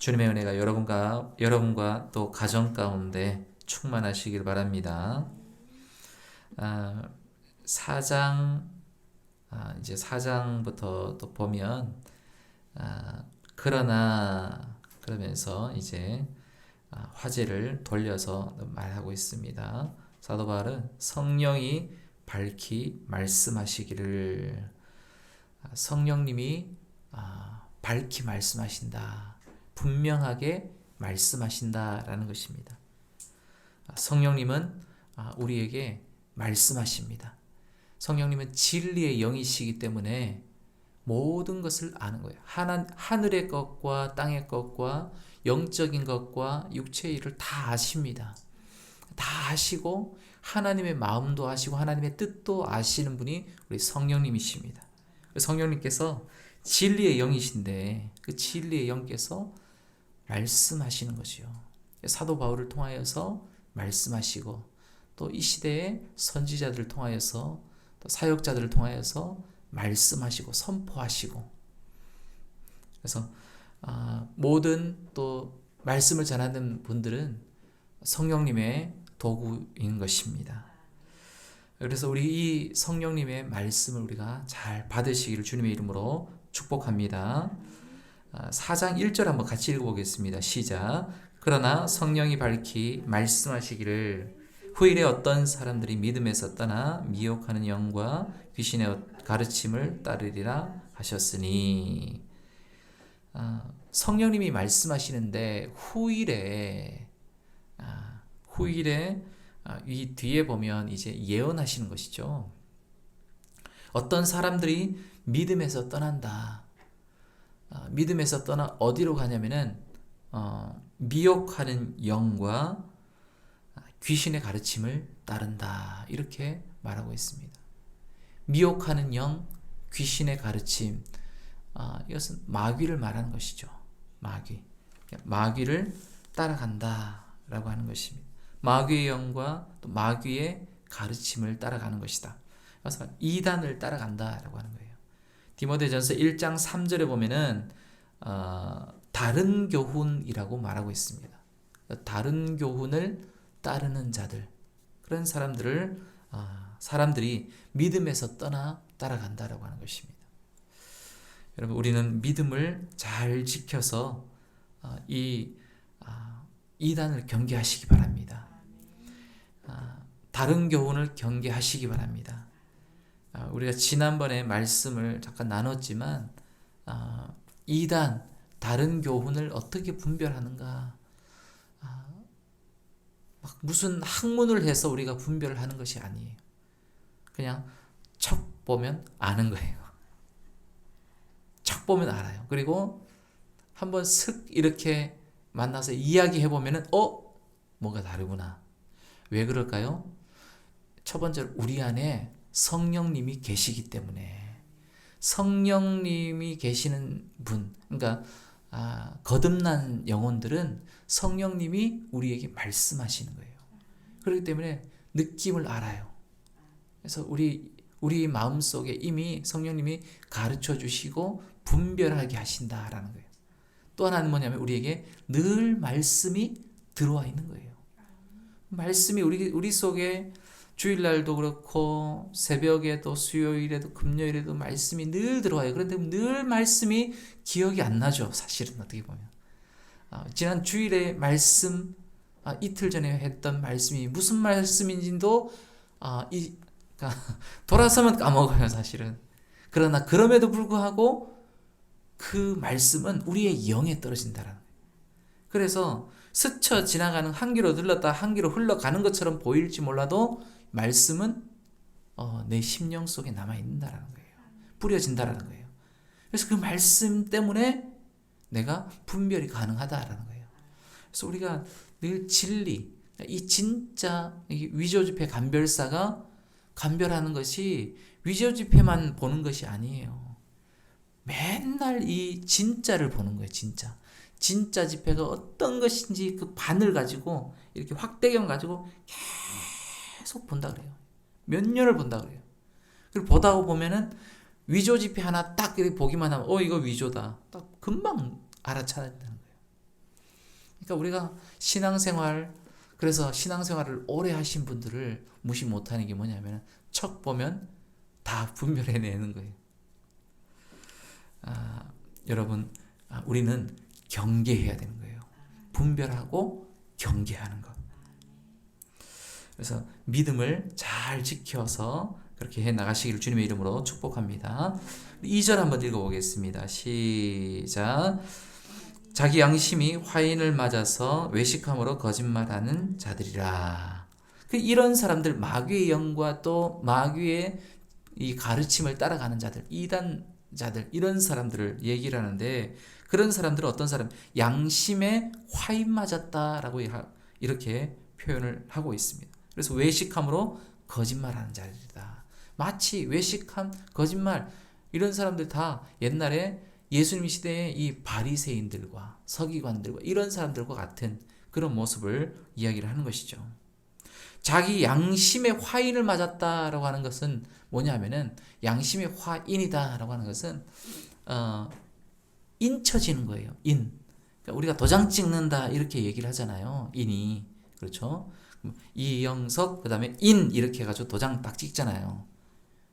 주님의 은혜가 여러분과 또 가정 가운데 충만하시길 바랍니다. 아, 4장 이제 4장부터 또 보면 그러나 그러면서 이제 화제를 돌려서 말하고 있습니다. 사도 바울은 성령이 밝히 말씀하시기를, 성령님이 밝히 말씀하신다, 분명하게 말씀하신다라는 것입니다. 성령님은 우리에게 말씀하십니다. 성령님은 진리의 영이시기 때문에 모든 것을 아는 거예요. 하늘의 것과 땅의 것과 영적인 것과 육체의 일을 다 아십니다. 다 아시고 하나님의 마음도 아시고 하나님의 뜻도 아시는 분이 우리 성령님이십니다. 성령님께서 진리의 영이신데 그 진리의 영께서 말씀하시는 것이요. 사도 바울을 통하여서 말씀하시고 또 이 시대의 선지자들을 통하여서 또 사역자들을 통하여서 말씀하시고 선포하시고, 그래서 모든 또 말씀을 전하는 분들은 성령님의 도구인 것입니다. 그래서 우리 이 성령님의 말씀을 우리가 잘 받으시기를 주님의 이름으로 축복합니다. 4장 1절 한번 같이 읽어보겠습니다. 시작. 그러나 성령이 밝히 말씀하시기를 후일에 어떤 사람들이 믿음에서 떠나 미혹하는 영과 귀신의 가르침을 따르리라 하셨으니, 성령님이 말씀하시는데 후일에 이 뒤에 보면 이제 예언하시는 것이죠. 어떤 사람들이 믿음에서 떠난다. 믿음에서 떠나 어디로 가냐면은 미혹하는 영과 귀신의 가르침을 따른다, 이렇게 말하고 있습니다. 미혹하는 영, 귀신의 가르침, 이것은 마귀를 말하는 것이죠. 마귀를 따라간다라고 하는 것입니다. 마귀의 영과 또 마귀의 가르침을 따라가는 것이다. 그래서 이단을 따라간다라고 하는 거예요. 디모데전서 1장 3절에 보면은 다른 교훈이라고 말하고 있습니다. 다른 교훈을 따르는 자들, 그런 사람들이 믿음에서 떠나 따라간다라고 하는 것입니다. 여러분, 우리는 믿음을 잘 지켜서 이단을 경계하시기 바랍니다. 다른 교훈을 경계하시기 바랍니다. 우리가 지난번에 말씀을 잠깐 나눴지만 이단, 다른 교훈을 어떻게 분별하는가, 막 무슨 학문을 해서 우리가 분별을 하는 것이 아니에요. 그냥 척 보면 아는 거예요. 척 보면 알아요. 그리고 한번 슥 이렇게 만나서 이야기해 보면은 뭐가 다르구나. 왜 그럴까요? 첫 번째로 우리 안에 성령님이 계시기 때문에, 성령님이 계시는 분, 그러니까 거듭난 영혼들은 성령님이 우리에게 말씀하시는 거예요. 그렇기 때문에 느낌을 알아요. 그래서 우리 마음속에 이미 성령님이 가르쳐 주시고 분별하게 하신다라는 거예요. 또 하나는 뭐냐면 우리에게 늘 말씀이 들어와 있는 거예요. 말씀이 우리 속에 주일날도 그렇고 새벽에도 수요일에도 금요일에도 말씀이 늘 들어와요. 그런데 늘 말씀이 기억이 안 나죠. 사실은 어떻게 보면 지난 주일에 말씀, 이틀 전에 했던 말씀이 무슨 말씀인지도 돌아서면 까먹어요, 사실은. 그러나 그럼에도 불구하고 그 말씀은 우리의 영에 떨어진다라는 거예요. 그래서 스쳐 지나가는 한 귀로 들렀다 한 귀로 흘러가는 것처럼 보일지 몰라도 말씀은 내 심령 속에 남아있는다라는 거예요. 뿌려진다라는 거예요. 그래서 그 말씀 때문에 내가 분별이 가능하다라는 거예요. 그래서 우리가 늘 진리, 이 진짜 위조지폐 감별사가 감별하는 것이 위조지폐만 보는 것이 아니에요. 맨날 이 진짜를 보는 거예요. 진짜 지폐가 어떤 것인지 그 반을 가지고 이렇게 확대경 가지고 계속 본다 그래요. 몇 년을 본다 그래요. 그리고 보다 보면은 위조 지폐 하나 딱 이렇게 보기만 하면 이거 위조다. 딱 금방 알아차린다는 거예요. 그러니까 우리가 신앙생활, 그래서 신앙생활을 오래 하신 분들을 무시 못하는 게 뭐냐면 척 보면 다 분별해내는 거예요. 여러분, 우리는 경계해야 되는 거예요. 분별하고 경계하는 것. 그래서 믿음을 잘 지켜서 그렇게 해 나가시기를 주님의 이름으로 축복합니다. 2절 한번 읽어보겠습니다. 시작. 자기 양심이 화인을 맞아서 외식함으로 거짓말하는 자들이라. 이런 사람들, 마귀의 영과 또 마귀의 이 가르침을 따라가는 자들, 이단자들, 이런 사람들을 얘기를 하는데, 그런 사람들은 어떤 사람? 양심에 화인 맞았다라고 이렇게 표현을 하고 있습니다. 그래서 외식함으로 거짓말하는 자들이다. 마치 외식함, 거짓말, 이런 사람들 다 옛날에 예수님 시대의 이 바리새인들과 서기관들과 이런 사람들과 같은 그런 모습을 이야기를 하는 것이죠. 자기 양심의 화인을 맞았다라고 하는 것은 뭐냐면은, 양심의 화인이다라고 하는 것은 인쳐지는 거예요. 그러니까 우리가 도장 찍는다 이렇게 얘기를 하잖아요. 인이. 그렇죠? 이영석 그다음에 인 이렇게 해가지고 도장 딱 찍잖아요.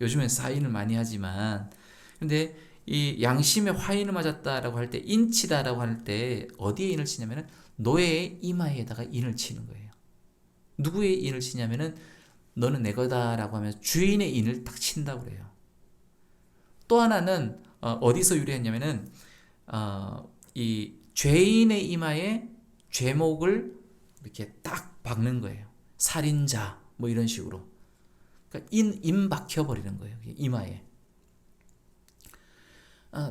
요즘엔 사인을 많이 하지만, 근데 이 양심의 화인을 맞았다라고 할 때, 인치다라고 할 때 어디에 인을 치냐면은 노예의 이마에다가 인을 치는 거예요. 누구의 인을 치냐면은 너는 내 거다라고 하면서 주인의 인을 딱 친다고 그래요. 또 하나는 어디서 유래했냐면은 이 죄인의 이마에 죄목을 이렇게 딱 박는 거예요. 살인자 뭐 이런 식으로. 그러니까 인 박혀버리는 거예요. 이마에.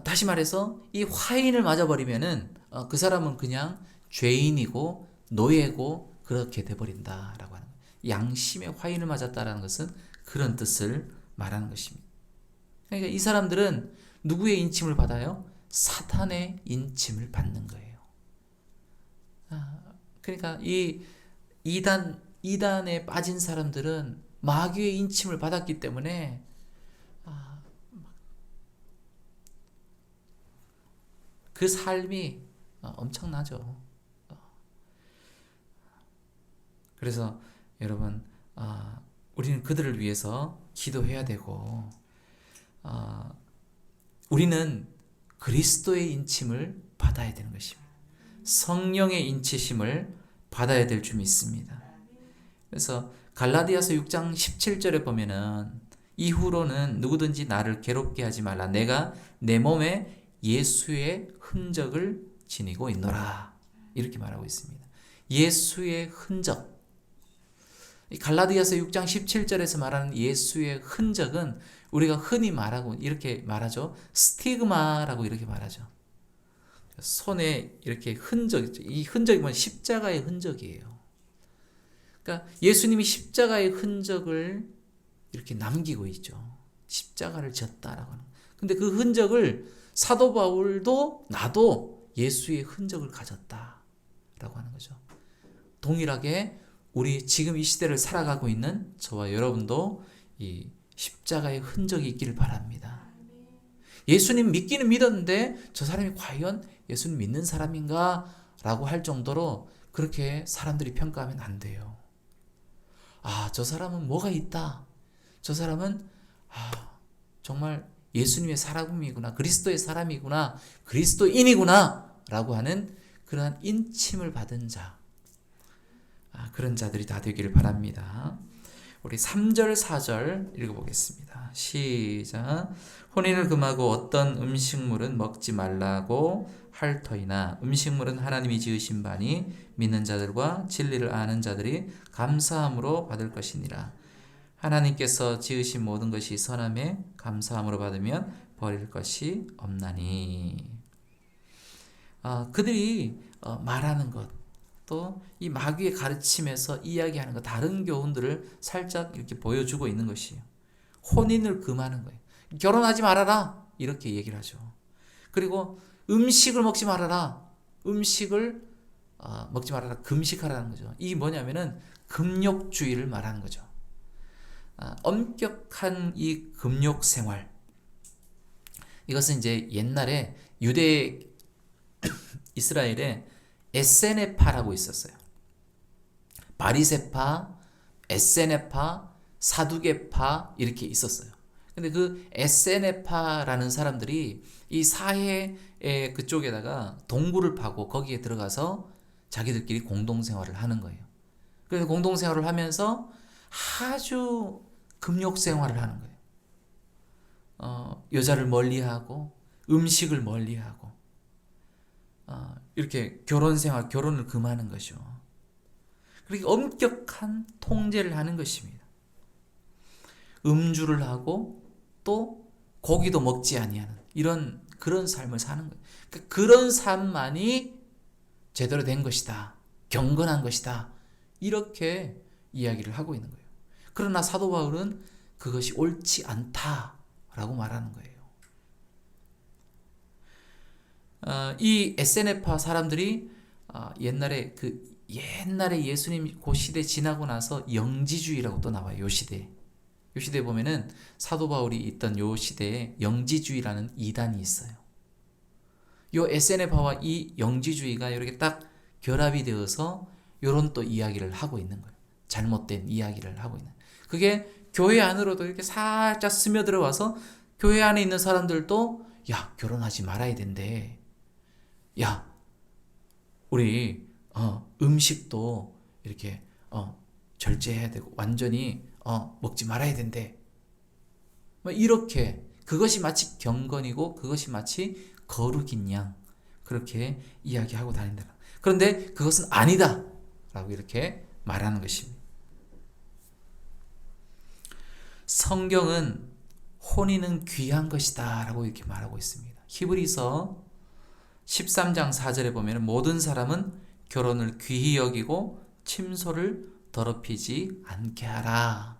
다시 말해서 이 화인을 맞아버리면은 그 사람은 그냥 죄인이고 노예고 그렇게 돼버린다라고 하는 거예요. 양심의 화인을 맞았다라는 것은 그런 뜻을 말하는 것입니다. 그러니까 이 사람들은 누구의 인침을 받아요? 사탄의 인침을 받는 거예요. 그러니까 이 이단에 빠진 사람들은 마귀의 인침을 받았기 때문에 그 삶이 엄청나죠. 그래서 여러분, 우리는 그들을 위해서 기도해야 되고, 우리는 그리스도의 인침을 받아야 되는 것입니다. 성령의 인치심을 받아야 될 줄 믿습니다. 그래서 갈라디아서 6장 17절에 보면은, 이후로는 누구든지 나를 괴롭게 하지 말라. 내가 내 몸에 예수의 흔적을 지니고 있노라. 이렇게 말하고 있습니다. 예수의 흔적. 갈라디아서 6장 17절에서 말하는 예수의 흔적은 우리가 흔히 말하고 이렇게 말하죠. 스티그마라고 이렇게 말하죠. 손에 이렇게 흔적, 이 흔적이 뭐냐? 십자가의 흔적이에요. 그러니까 예수님이 십자가의 흔적을 이렇게 남기고 있죠. 십자가를 졌다라고 하는. 근데 그 흔적을 사도 바울도 나도 예수의 흔적을 가졌다라고 하는 거죠. 동일하게 우리 지금 이 시대를 살아가고 있는 저와 여러분도 이 십자가의 흔적이 있기를 바랍니다. 예수님 믿기는 믿었는데 저 사람이 과연 예수님 믿는 사람인가? 라고 할 정도로 그렇게 사람들이 평가하면 안 돼요. 저 사람은 뭐가 있다. 저 사람은 정말 예수님의 사람이구나, 그리스도의 사람이구나, 그리스도인이구나 라고 하는 그러한 인침을 받은 자, 그런 자들이 다 되기를 바랍니다. 우리 3절 4절 읽어보겠습니다. 시작. 혼인을 금하고 어떤 음식물은 먹지 말라고 할 터이나 음식물은 하나님이 지으신 바니 믿는 자들과 진리를 아는 자들이 감사함으로 받을 것이니라. 하나님께서 지으신 모든 것이 선함에 감사함으로 받으면 버릴 것이 없나니. 그들이 말하는 것, 또 이 마귀의 가르침에서 이야기하는 것, 다른 교훈들을 살짝 이렇게 보여주고 있는 것이에요. 혼인을 금하는 거예요. 결혼하지 말아라 이렇게 얘기를 하죠. 그리고 음식을 먹지 말아라. 음식을 먹지 말아라. 금식하라는 거죠. 이게 뭐냐면은 금욕주의를 말하는 거죠. 엄격한 이 금욕 생활, 이것은 이제 옛날에 유대 이스라엘에 에세네파라고 있었어요. 바리새파, 에세네파, 사두개파 이렇게 있었어요. 근데 그 에세네파라는 사람들이 이 사해의 그쪽에다가 동굴을 파고 거기에 들어가서 자기들끼리 공동생활을 하는 거예요. 그래서 공동생활을 하면서 아주 금욕 생활을 하는 거예요. 여자를 멀리하고 음식을 멀리하고 이렇게 결혼 생활, 결혼을 금하는 것이죠. 그렇게 엄격한 통제를 하는 것입니다. 음주를 하고 또 고기도 먹지 아니하는 그런 삶을 사는 거예요. 그러니까 그런 삶만이 제대로 된 것이다. 경건한 것이다. 이렇게 이야기를 하고 있는 거예요. 그러나 사도 바울은 그것이 옳지 않다라고 말하는 거예요. 이 에세네파 사람들이 옛날에 예수님 그 시대 지나고 나서 영지주의라고 또 나와요. 요 시대에 보면은 사도 바울이 있던 요 시대에 영지주의라는 이단이 있어요. 요 에세네파와 이 영지주의가 이렇게 딱 결합이 되어서 요런 또 이야기를 하고 있는 거예요. 잘못된 이야기를 하고 있는. 그게 교회 안으로도 이렇게 살짝 스며들어 와서 교회 안에 있는 사람들도 야, 결혼하지 말아야 된대. 야, 우리 음식도 이렇게 절제해야 되고 완전히 먹지 말아야 된대. 이렇게 그것이 마치 경건이고 그것이 마치 거룩인 양 그렇게 이야기하고 다닌다. 그런데 그것은 아니다 라고 이렇게 말하는 것입니다. 성경은 혼인은 귀한 것이다 라고 이렇게 말하고 있습니다. 히브리서 13장 4절에 보면 모든 사람은 결혼을 귀히 여기고 침소를 더럽히지 않게 하라.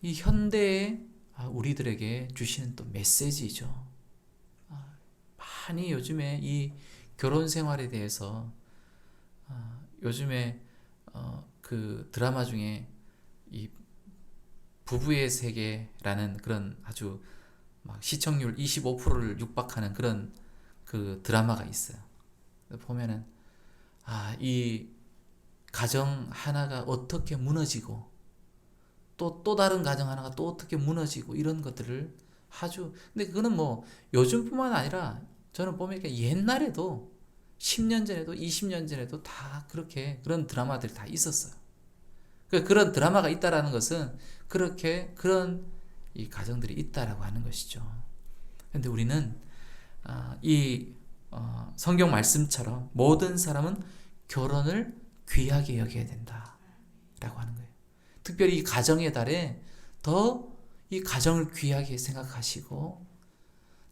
이 현대의 우리들에게 주시는 또 메시지죠. 많이 요즘에 이 결혼 생활에 대해서 요즘에 그 드라마 중에 이 부부의 세계라는 그런 아주 막 시청률 25%를 육박하는 그런 그 드라마가 있어요. 보면은 이 가정 하나가 어떻게 무너지고 또 다른 가정 하나가 또 어떻게 무너지고 이런 것들을 아주 근데 그거는 뭐 요즘뿐만 아니라 저는 보니까 옛날에도 10년 전에도 20년 전에도 다 그렇게 그런 드라마들이 다 있었어요. 그런 드라마가 있다라는 것은 그렇게 그런 이 가정들이 있다라고 하는 것이죠. 그런데 우리는 이 성경 말씀처럼 모든 사람은 결혼을 귀하게 여겨야 된다라고 하는 거예요. 특별히 이 가정의 달에 더 이 가정을 귀하게 생각하시고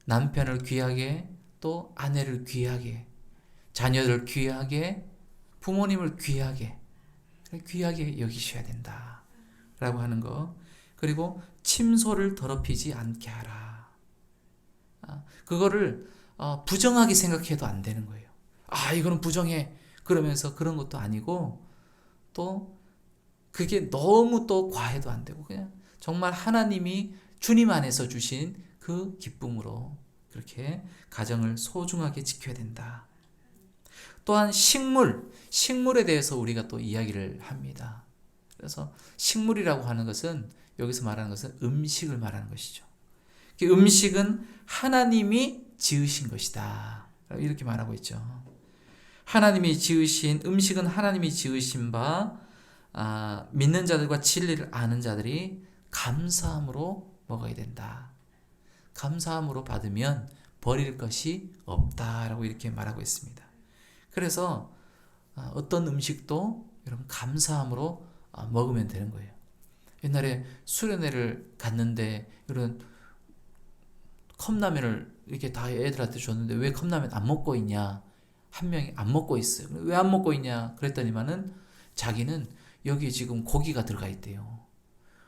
남편을 귀하게 또 아내를 귀하게 자녀를 귀하게 부모님을 귀하게 여기셔야 된다라고 하는 거. 그리고 침소를 더럽히지 않게 하라. 그거를 부정하게 생각해도 안 되는 거예요. 이거는 부정해. 그러면서 그런 것도 아니고 또 그게 너무 또 과해도 안 되고 그냥 정말 하나님이 주님 안에서 주신 그 기쁨으로 그렇게 가정을 소중하게 지켜야 된다. 또한 식물에 대해서 우리가 또 이야기를 합니다. 그래서 식물이라고 하는 것은 여기서 말하는 것은 음식을 말하는 것이죠. 음식은 하나님이 지으신 것이다. 이렇게 말하고 있죠. 하나님이 지으신 음식은 하나님이 지으신 바 믿는 자들과 진리를 아는 자들이 감사함으로 먹어야 된다. 감사함으로 받으면 버릴 것이 없다라고 이렇게 말하고 있습니다. 그래서 어떤 음식도 여러분 감사함으로 먹으면 되는 거예요. 옛날에 수련회를 갔는데 이런 컵라면을 이렇게 다 애들한테 줬는데 왜 컵라면 안 먹고 있냐? 한 명이 안 먹고 있어요. 왜 안 먹고 있냐? 그랬더니만은 자기는 여기 지금 고기가 들어가 있대요.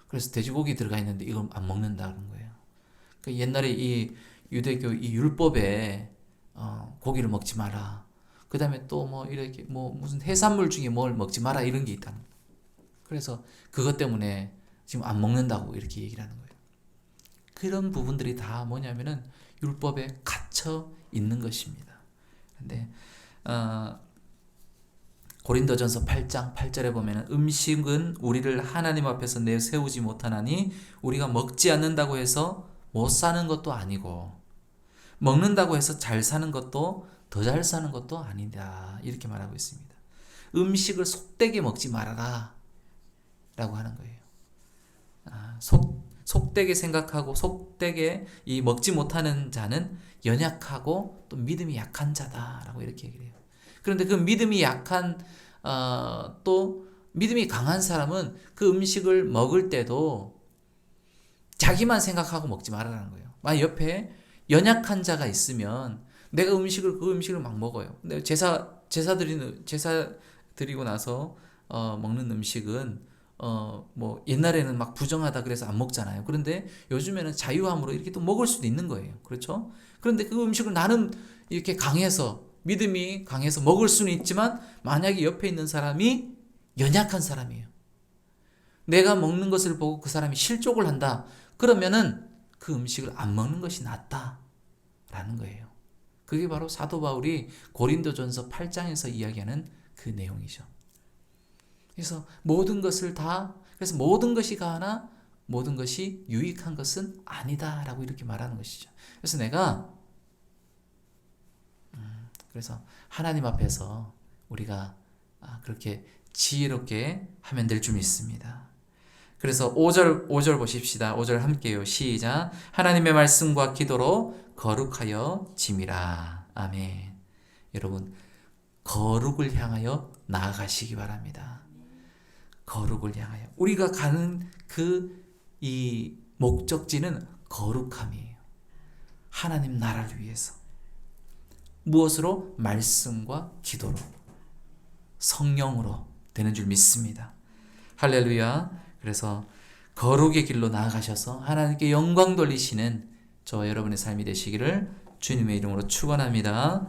그래서 돼지고기 들어가 있는데 이걸 안 먹는다는 거예요. 그 옛날에 이 유대교 이 율법에 고기를 먹지 마라. 그 다음에 또 뭐 이렇게 뭐 무슨 해산물 중에 뭘 먹지 마라 이런 게 있다는 거예요. 그래서 그것 때문에 지금 안 먹는다고 이렇게 얘기를 하는 거예요. 그런 부분들이 다 뭐냐면은 율법에 갇혀 있는 것입니다. 근데 고린도전서 8장 8절에 보면 음식은 우리를 하나님 앞에서 내세우지 못하나니 우리가 먹지 않는다고 해서 못 사는 것도 아니고 먹는다고 해서 잘 사는 것도 더 잘 사는 것도 아니다. 이렇게 말하고 있습니다. 음식을 속되게 먹지 말아라 라고 하는 거예요. 속되게 생각하고 속되게 이 먹지 못하는 자는 연약하고 또 믿음이 약한 자다라고 이렇게 얘기를 해요. 그런데 그 믿음이 약한 또 믿음이 강한 사람은 그 음식을 먹을 때도 자기만 생각하고 먹지 말라는 거예요. 만약 옆에 연약한 자가 있으면 내가 그 음식을 막 먹어요. 근데 제사 드리고 나서 먹는 음식은 뭐 옛날에는 막 부정하다 그래서 안 먹잖아요. 그런데 요즘에는 자유함으로 이렇게 또 먹을 수도 있는 거예요. 그렇죠? 그런데 그 음식을 나는 이렇게 믿음이 강해서 먹을 수는 있지만 만약에 옆에 있는 사람이 연약한 사람이에요. 내가 먹는 것을 보고 그 사람이 실족을 한다. 그러면은 그 음식을 안 먹는 것이 낫다라는 거예요. 그게 바로 사도 바울이 고린도전서 8장에서 이야기하는 그 내용이죠. 그래서 모든 것이 가하나 모든 것이 유익한 것은 아니다라고 이렇게 말하는 것이죠. 그래서 그래서 하나님 앞에서 우리가 그렇게 지혜롭게 하면 될 줄 믿습니다. 그래서 5절 보십시다. 5절 함께요. 시작. 하나님의 말씀과 기도로 거룩하여 짐이라. 아멘. 여러분, 거룩을 향하여 나아가시기 바랍니다. 거룩을 향하여. 우리가 가는 이 목적지는 거룩함이에요. 하나님 나라를 위해서. 무엇으로? 말씀과 기도로. 성령으로 되는 줄 믿습니다. 할렐루야. 그래서 거룩의 길로 나아가셔서 하나님께 영광 돌리시는 저와 여러분의 삶이 되시기를 주님의 이름으로 축원합니다.